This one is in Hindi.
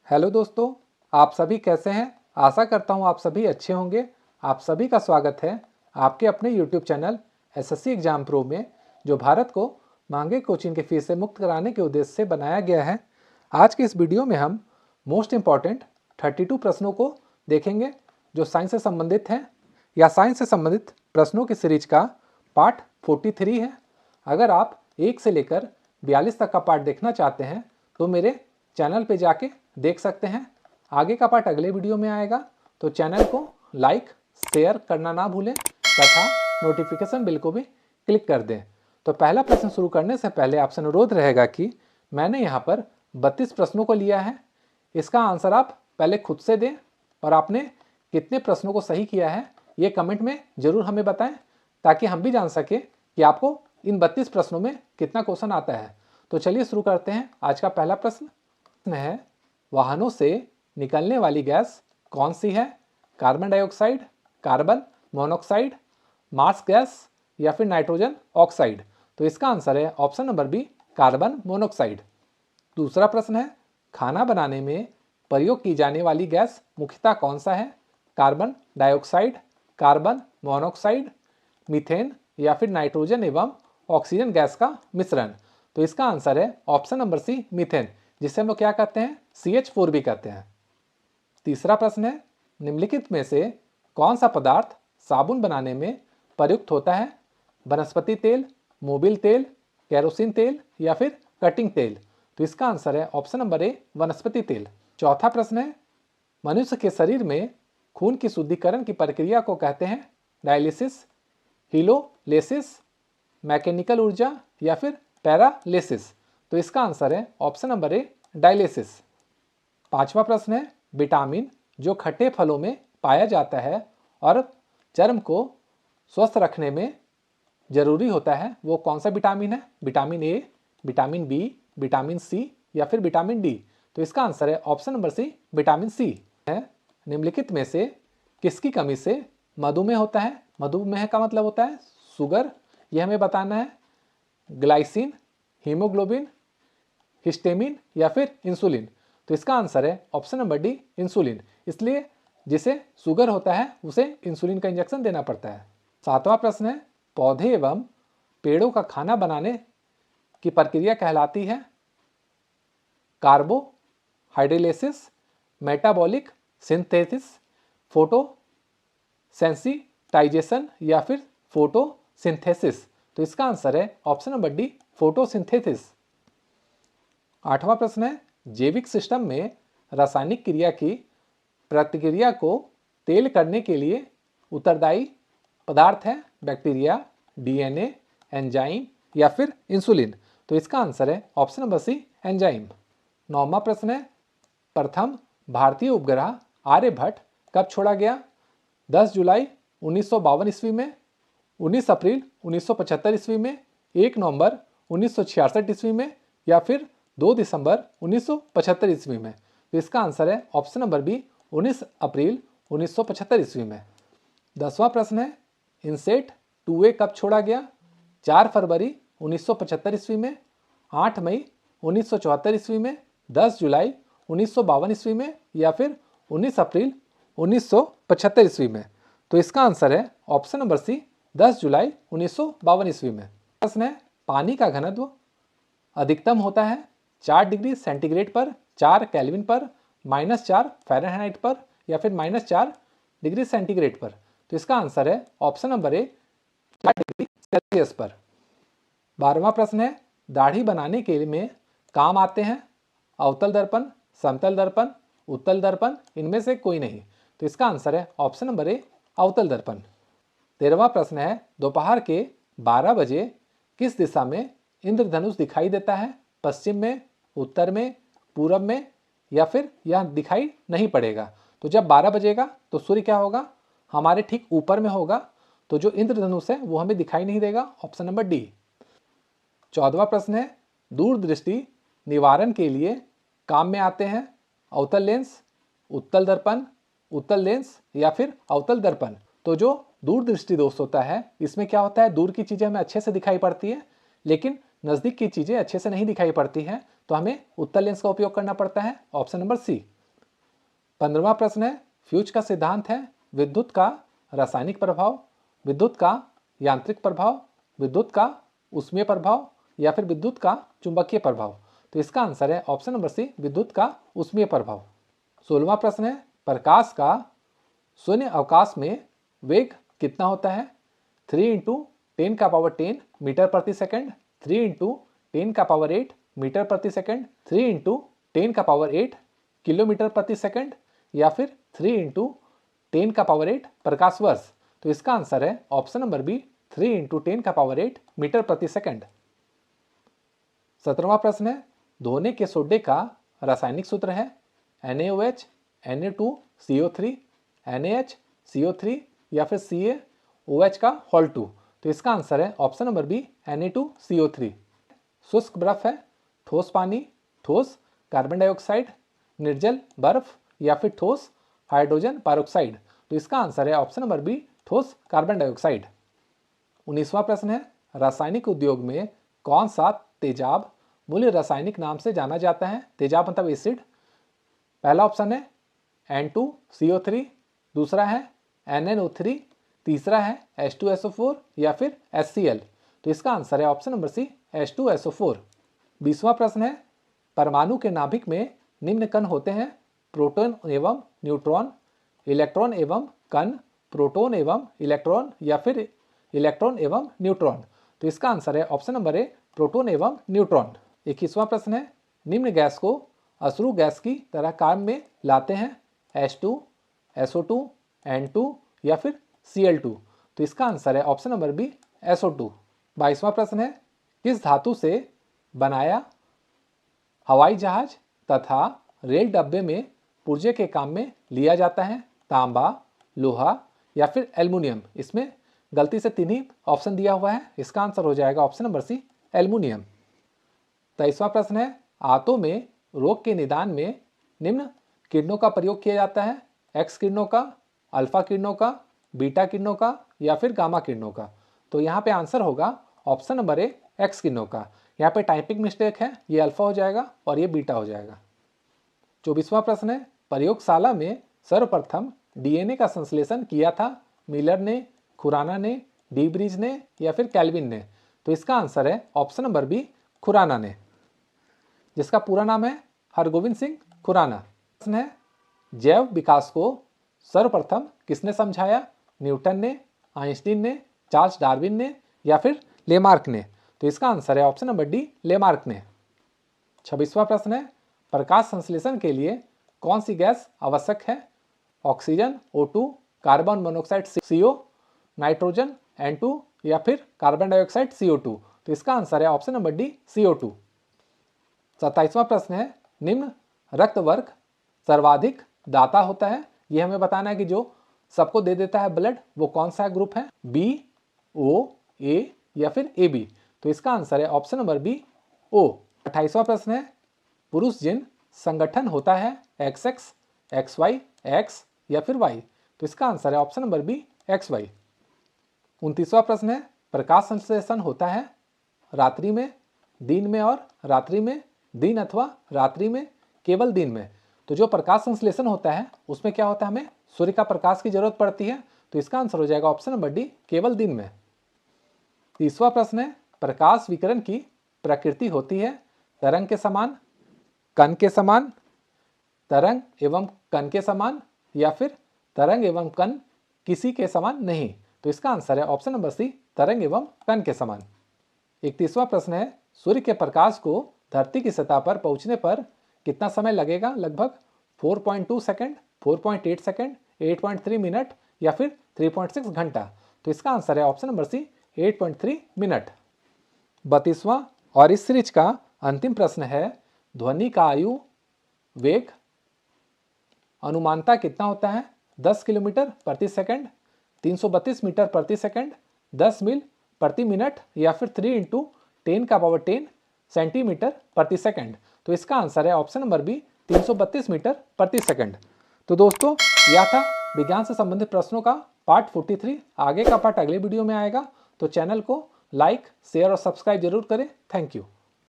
हेलो दोस्तों, आप सभी कैसे हैं। आशा करता हूं आप सभी अच्छे होंगे। आप सभी का स्वागत है आपके अपने YouTube channel SSC exam pro में, जो भारत को महंगे कोचिंग की फीस से मुक्त कराने के उद्देश्य से बनाया गया है। आज के इस वीडियो में हम मोस्ट इम्पॉर्टेंट 32 प्रश्नों को देखेंगे जो साइंस से संबंधित हैं, या साइंस से संबंधित प्रश्नों की सीरीज का पार्ट 43 है। अगर आप 1 से लेकर 42 तक का पार्ट देखना चाहते हैं तो मेरे चैनल पे जाके देख सकते हैं। आगे का पार्ट अगले वीडियो में आएगा, तो चैनल को लाइक शेयर करना ना भूलें तथा नोटिफिकेशन बिल को भी क्लिक कर दें। तो पहला प्रश्न शुरू करने से पहले आपसे अनुरोध रहेगा कि मैंने यहाँ पर 32 प्रश्नों को लिया है। इसका आंसर आप पहले खुद से दें और आपने कितने प्रश्नों को सही किया है ये कमेंट में ज़रूर हमें बताएं, ताकि हम भी जान सकें कि आपको इन 32 प्रश्नों में कितना क्वेश्चन आता है। तो चलिए शुरू करते हैं। आज का पहला प्रश्न है, वाहनों से निकलने वाली गैस कौन सी है? Carbon dioxide, carbon monoxide, marsh gas या फिर नाइट्रोजन ऑक्साइड। तो इसका आंसर है option number B, carbon monoxide. दूसरा प्रश्न है, खाना बनाने में प्रयोग की जाने वाली गैस मुख्यतः कौन सा है? Carbon dioxide, carbon monoxide, methane या फिर नाइट्रोजन एवं ऑक्सीजन गैस का मिश्रण। तो इसका आंसर है ऑप्शन नंबर सी, मीथेन, जिसे हम लोग क्या कहते हैं? CH4 भी कहते हैं। तीसरा प्रश्न है, निम्नलिखित में से कौन सा पदार्थ साबुन बनाने में प्रयुक्त होता है? वनस्पति तेल, मोबिल तेल, केरोसिन तेल या फिर कटिंग तेल। तो इसका आंसर है ऑप्शन नंबर ए, वनस्पति तेल। चौथा प्रश्न है, मनुष्य के शरीर में खून की शुद्धिकरण की प्रक्रिया को कहते हैं? डायलिसिस, हीलोलेसिस, मैकेनिकल ऊर्जा या फिर पैरालिसिस। तो इसका आंसर है ऑप्शन नंबर ए, डायलिसिस। पांचवा प्रश्न है, विटामिन जो खट्टे फलों में पाया जाता है और चर्म को स्वस्थ रखने में जरूरी होता है, वो कौन सा विटामिन है? Vitamin A, vitamin B, vitamin C या फिर विटामिन डी। तो इसका आंसर है option number C, vitamin C है। निम्नलिखित में से किसकी कमी से मधुमेह होता है? मधुमेह का मतलब होता है शुगर, यह हमें बताना है। ग्लाइसिन, हीमोग्लोबिन, हिस्टेमिन या फिर इंसुलिन। तो इसका आंसर है ऑप्शन नंबर डी, इंसुलिन। इसलिए जिसे शुगर होता है उसे इंसुलिन का इंजेक्शन देना पड़ता है। सातवां प्रश्न है, पौधे एवं पेड़ों का खाना बनाने की प्रक्रिया कहलाती है? कार्बोहाइड्रोलाइसिस, मेटाबॉलिक सिंथेसिस, फोटोसेंसिटाइजेशन या फिर फोटोसिंथेसिस। तो इसका आंसर है ऑप्शन नंबर डी, फोटोसिंथेसिस। आठवां प्रश्न है, जैविक सिस्टम में रासायनिक क्रिया की प्रतिक्रिया को तेल करने के लिए उत्तरदायी पदार्थ है? बैक्टीरिया, DNA, एंजाइम या फिर इंसुलिन। तो इसका आंसर है ऑप्शन नंबर सी, एंजाइम। नौवां प्रश्न है, प्रथम भारतीय उपग्रह आर्यभट्ट कब छोड़ा गया? 10 जुलाई 1952 ईस्वी में, 19 अप्रैल 1975 ईस्वी में, 1 नवंबर 1966 ईस्वी में या फिर 2 दिसंबर 1975 ईस्वी में। तो इसका आंसर है ऑप्शन नंबर बी, 19 अप्रैल 1975 ईस्वी में। 10वां प्रश्न है, इनसेट 2A कब छोड़ा गया? 4 फरवरी 1975 ईस्वी में, 8 मई 1974 ईस्वी में, 10 जुलाई 1952 ईस्वी में या फिर 19 अप्रैल 1975 ईस्वी में। तो इसका आंसर है ऑप्शन नंबर सी, 10 जुलाई 1952 ईस्वी में। प्रश्न है, पानी का घनत्व अधिकतम होता है 4 डिग्री सेंटीग्रेड पर, 4 केल्विन पर, -4 फ़ारेनहाइट पर या फिर -4 डिग्री सेंटीग्रेड पर। तो इसका आंसर है option number A, 4 degree Celsius पर। 12वां प्रश्न है, दाढ़ी बनाने के लिए में काम आते हैं अवतल दर्पण, समतल दर्पण, उत्तल दर्पण, इनमें से कोई नहीं। तो इसका आंसर है ऑप्शन नंबर ए, अवतल दर्पण। 13वां प्रश्न है, दोपहर के 12 बजे किस दिशा में इंद्रधनुष दिखाई देता है? पश्चिम में, उत्तर में, पूरब में या फिर यह दिखाई नहीं पड़ेगा? तो जब 12 बजेगा तो सूर्य क्या होगा? हमारे ठीक ऊपर में होगा, तो जो इंद्रधनुष है वो हमें दिखाई नहीं देगा। Option number D. 14वां प्रश्न है, दूरदृष्टि निवारण के लिए काम में आते हैं अवतल लेंस, उत्तल दर्पण, उत्तल लेंस या फिर अवतल दर्पण। तो जो दूरदृष्टि दोष होता है इसमें क्या होता है, दूर की चीजें हमें अच्छे से दिखाई पड़ती है लेकिन नजदीक की चीजें अच्छे से नहीं दिखाई पड़ती हैं, तो हमें उत्तल लेंस का उपयोग करना पड़ता है। ऑप्शन नंबर सी। 15वां प्रश्न है, फ्यूज का सिद्धांत है विद्युत का रासायनिक प्रभाव, विद्युत का यांत्रिक प्रभाव, विद्युत का ऊष्मीय प्रभाव या फिर विद्युत का चुंबकीय प्रभाव। तो इसका आंसर है ऑप्शन नंबर सी, विद्युत का ऊष्मीय प्रभाव। 16वां प्रश्न है, प्रकाश का शून्य अवकाश में वेग कितना होता है? 3 × 10⁻10 मीटर प्रति सेकंड, 3 × 10⁸ मीटर प्रति सेकंड, 3 × 10⁸ किलोमीटर प्रति सेकंड या फिर 3 × 10⁸ प्रकाश वर्ष। तो इसका आंसर है ऑप्शन नंबर बी, 3 × 10⁸ मीटर प्रति सेकंड। 17वां प्रश्न है, धोने के सोडे का रासायनिक सूत्र है NaOH, Na2CO3, NaHCO3 या फिर CaOH का होल 2। तो इसका आंसर है ऑप्शन नंबर बी, Na2CO3। शुष्क बर्फ है ठोस पानी, ठोस कार्बन डाइऑक्साइड, निर्जल बर्फ या फिर ठोस हाइड्रोजन पेरोक्साइड। तो इसका आंसर है ऑप्शन नंबर बी, ठोस कार्बन डाइऑक्साइड। 19वां प्रश्न है, रासायनिक उद्योग में कौन सा तेजाब मूल्य रासायनिक नाम से जाना जाता है? तेजाब मतलब एसिड। पहला ऑप्शन है N2CO3, दूसरा है NNO3, तीसरा है H2SO4 या फिर HCl। तो इसका आंसर है ऑप्शन नंबर सी, H2SO4। 20वां प्रश्न है, परमाणु के नाभिक में निम्न कण होते हैं प्रोटॉन एवं न्यूट्रॉन, इलेक्ट्रॉन एवं कण, प्रोटॉन एवं इलेक्ट्रॉन या फिर इलेक्ट्रॉन एवं न्यूट्रॉन। तो इसका आंसर है ऑप्शन नंबर ए, प्रोटॉन एवं न्यूट्रॉन। 21वां प्रश्न है, निम्न गैस को अश्रु गैस की तरह काम में लाते हैं H2, SO2, N2 या फिर Cl2। तो इसका आंसर है ऑप्शन नंबर बी, SO2। 22वां प्रश्न है, किस धातु से बनाया हवाई जहाज तथा रेल डब्बे में पुर्जे के काम में लिया जाता है? तांबा, लोहा या फिर एल्युमिनियम। इसमें गलती से 3 ही ऑप्शन दिया हुआ है, इसका आंसर हो जाएगा ऑप्शन नंबर सी, एल्युमिनियम। 23वां प्रश्न है, आंतों में रोग के निदान में निम्न किरणों का प्रयोग किया जाता है? एक्स किरणों का, अल्फा किरणों का, बीटा किरणों का या फिर गामा किरणों का। तो यहाँ पे आंसर होगा ऑप्शन नंबर ए, एक्स किरणों का। यहाँ पे टाइपिंग मिस्टेक है, ये अल्फा हो जाएगा और ये बीटा हो जाएगा। 24वां प्रश्न है, प्रयोगशाला में सर्वप्रथम DNA का संश्लेषण किया था मिलर ने, खुराना ने, डी ब्रिज ने या फिर कैल्विन ने। तो इसका आंसर है ऑप्शन नंबर बी, खुराना ने, जिसका पूरा नाम है हरगोविंद सिंह खुराना। प्रश्न है, जैव विकास को सर्वप्रथम किसने समझाया? न्यूटन ने, आइंस्टीन ने, चार्ल्स डार्विन ने या फिर लेमार्क ने। तो इसका आंसर है ऑप्शन नंबर डी, लेमार्क ने। 26वां प्रश्न है, प्रकाश संश्लेषण के लिए कौन सी गैस आवश्यक है? Oxygen O2, carbon monoxide CO, nitrogen N2 या फिर कार्बन डाइऑक्साइड CO2। तो इसका आंसर है ऑप्शन नंबर डी, CO2। 27वां प्रश्न है, निम्न रक्त वर्ग सर्वाधिक दाता होता है? यह हमें बताना है कि जो सबको दे देता है ब्लड, वो कौन सा ग्रुप है? B, O, A या फिर AB। तो इसका आंसर है ऑप्शन नंबर बी, O। 28वां प्रश्न है, पुरुष जिन संगठन होता है XX, XY, X या फिर Y। तो इसका आंसर है ऑप्शन नंबर बी, XY। 29वां प्रश्न है, प्रकाश संश्लेषण होता है रात्रि में, दिन में और रात्रि में, दिन अथवा रात्रि में, केवल दिन में। तो जो प्रकाश संश्लेषण होता है उसमें क्या होता है, हमें सूर्य का प्रकाश की जरूरत पड़ती है। तो इसका आंसर हो जाएगा ऑप्शन नंबर डी, केवल दिन में। 30वां प्रश्न है, प्रकाश विकिरण की प्रकृति होती है तरंग के समान, कण के समान, तरंग एवं कण के समान या फिर तरंग एवं कण किसी के समान नहीं। तो इसका आंसर है ऑप्शन नंबर सी, तरंग एवं कण के समान। 31वां प्रश्न है, सूर्य के प्रकाश को धरती की सतह पर पहुंचने पर कितना समय लगेगा? लगभग 4.2 सेकंड, 4.8 सेकंड, 8.3 मिनट या फिर 3.6 घंटा। तो इसका आंसर है ऑप्शन नंबर सी, 8.3 मिनट। 32वां और इस सीरीज का अंतिम प्रश्न है, ध्वनि का आयु वेग अनुमानता कितना होता है? 10 किलोमीटर प्रति सेकंड, 332 मीटर प्रति सेकंड, 10 मील प्रति मिनट या फिर 3 × 10⁻10 सेंटीमीटर प्रति सेकंड। तो इसका आंसर है ऑप्शन नंबर बी, 332 मीटर प्रति सेकंड। तो दोस्तों, यह था विज्ञान से संबंधित प्रश्नों का पार्ट 43। आगे का पार्ट अगले वीडियो में आएगा, तो चैनल को लाइक, शेयर और सब्सक्राइब जरूर करें। Thank you.